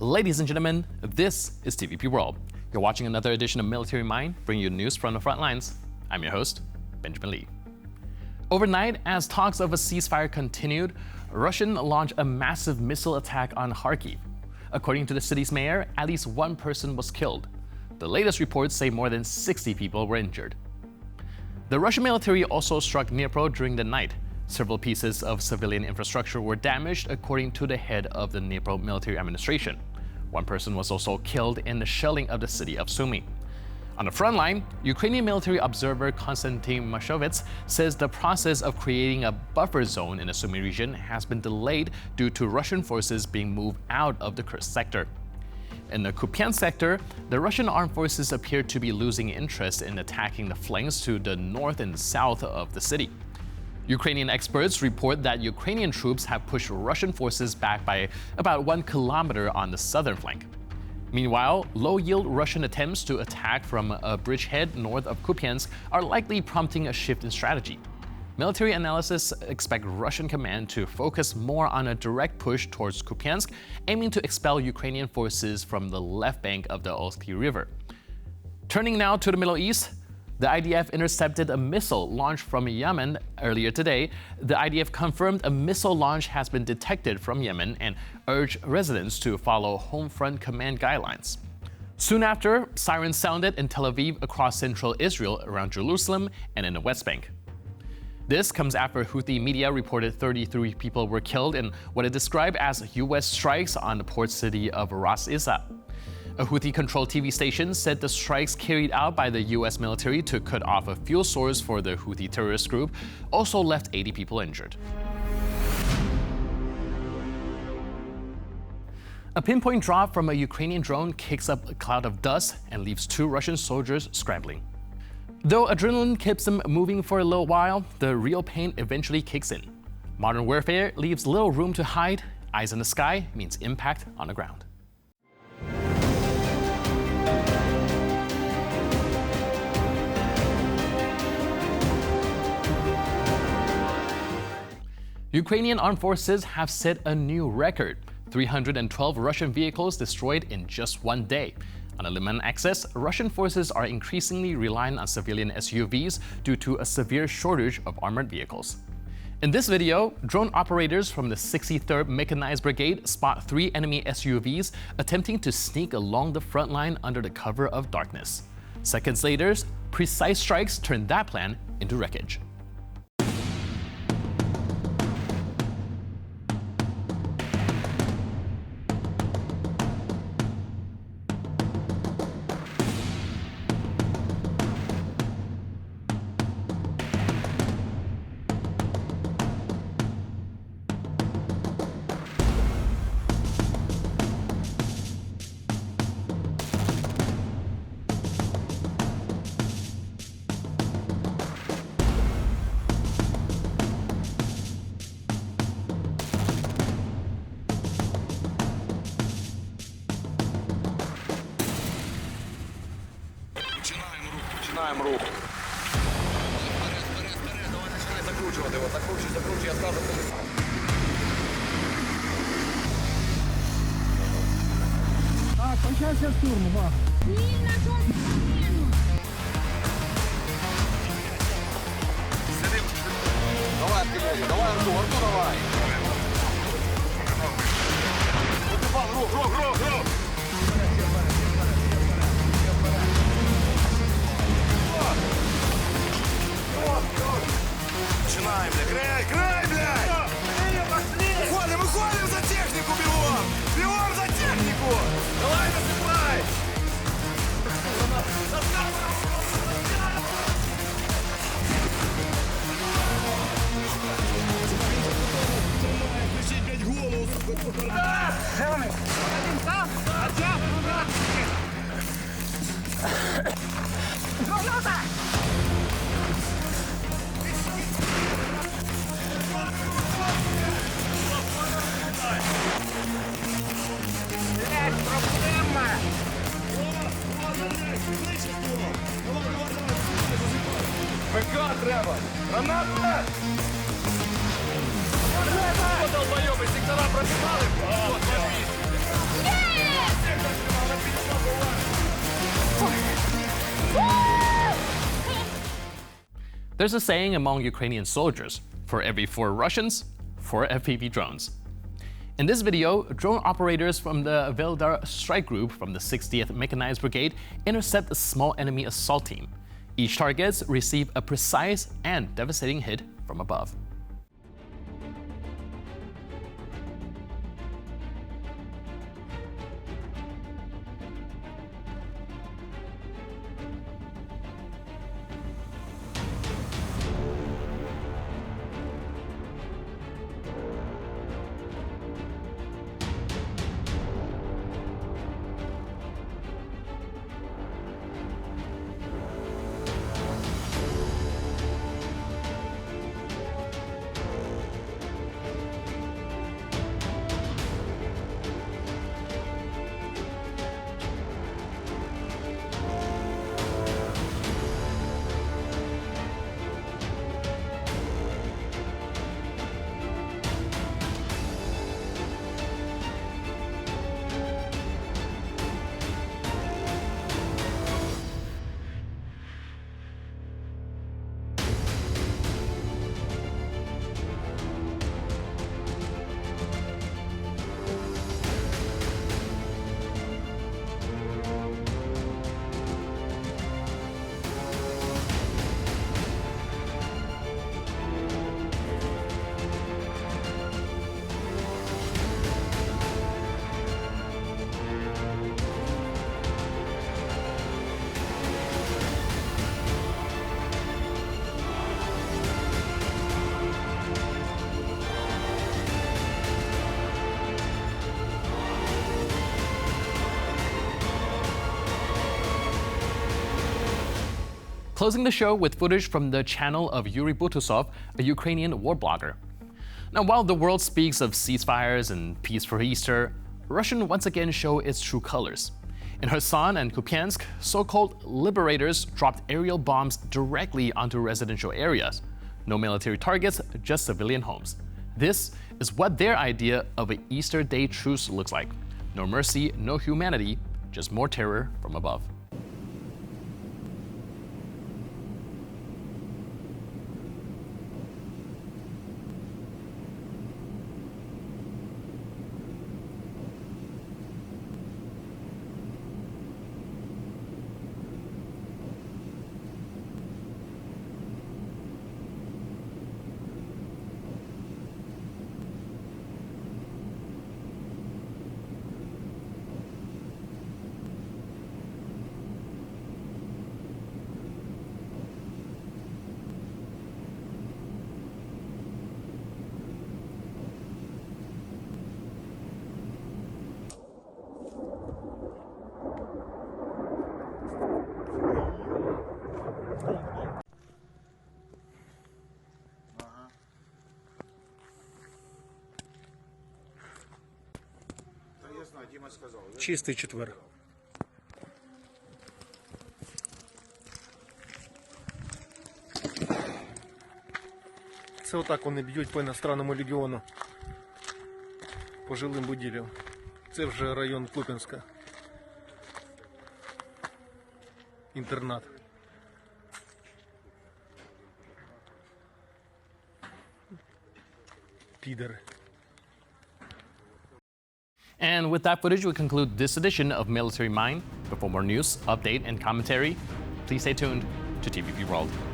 Ladies and gentlemen, this is TVP World. You're watching another edition of Military Mind, bringing you news from the front lines. I'm your host, Benjamin Lee. Overnight, as talks of a ceasefire continued, Russia launched a massive missile attack on Kharkiv. According to the city's mayor, at least one person was killed. The latest reports say more than 60 people were injured. The Russian military also struck Dnipro during the night. Several pieces of civilian infrastructure were damaged, according to the head of the Dnipro military administration. One person was also killed in the shelling of the city of Sumy. On the front line, Ukrainian military observer Konstantin Mashovets says the process of creating a buffer zone in the Sumy region has been delayed due to Russian forces being moved out of the Kursk sector. In the Kupiansk sector, the Russian armed forces appear to be losing interest in attacking the flanks to the north and south of the city. Ukrainian experts report that Ukrainian troops have pushed Russian forces back by about 1 kilometer on the southern flank. Meanwhile, low-yield Russian attempts to attack from a bridgehead north of Kupiansk are likely prompting a shift in strategy. Military analysts expect Russian command to focus more on a direct push towards Kupiansk, aiming to expel Ukrainian forces from the left bank of the Okhty River. Turning now to the Middle East, the IDF intercepted a missile launched from Yemen earlier today. The IDF confirmed a missile launch has been detected from Yemen and urged residents to follow home front command guidelines. Soon after, sirens sounded in Tel Aviv, across central Israel, around Jerusalem, and in the West Bank. This comes after Houthi media reported 33 people were killed in what it described as U.S. strikes on the port city of Ras Isa. A Houthi-controlled TV station said the strikes carried out by the U.S. military to cut off a fuel source for the Houthi terrorist group also left 80 people injured. A pinpoint drop from a Ukrainian drone kicks up a cloud of dust and leaves 2 Russian soldiers scrambling. Though adrenaline keeps them moving for a little while, the real pain eventually kicks in. Modern warfare leaves little room to hide. Eyes in the sky means impact on the ground. Ukrainian armed forces have set a new record: 312 Russian vehicles destroyed in just one day. On the Lyman axis, Russian forces are increasingly relying on civilian SUVs due to a severe shortage of armored vehicles. In this video, drone operators from the 63rd Mechanized Brigade spot 3 enemy SUVs attempting to sneak along the front line under the cover of darkness. Seconds later, precise strikes turn that plan into wreckage. Починаємо рух. Вперед, давай починай закручувати його. Закручуй, я скажу тобі сам. Так, почався штурм, увага. Сидим. Давай, артилерію, давай, Арту, давай. Рух. Начинаем, бля, край, блядь! Уходим за технику, бегом за технику! Давай, насыпай! Включить, блядь, голову! ПК треба! Граната! Долбоёбы, сектора пробивали! Вот, There's a saying among Ukrainian soldiers, for every 4 Russians, 4 FPV drones. In this video, drone operators from the Veldar strike group from the 60th Mechanized Brigade intercept a small enemy assault team. Each target receive a precise and devastating hit from above. Closing the show with footage from the channel of Yuri Butusov, a Ukrainian war blogger. Now, while the world speaks of ceasefires and peace for Easter, Russia once again show its true colors. In Kherson and Kupiansk, so-called liberators dropped aerial bombs directly onto residential areas. No military targets, just civilian homes. This is what their idea of an Easter Day truce looks like. No mercy, no humanity, just more terror from above. Чистий четвер. Це отак вони б'ють по іностранному легіону, по жилим будівлям. Це вже район Куп'янська. Інтернат. Підери. And with that footage, we conclude this edition of Military Mind. But for more news, update, and commentary, please stay tuned to TVP World.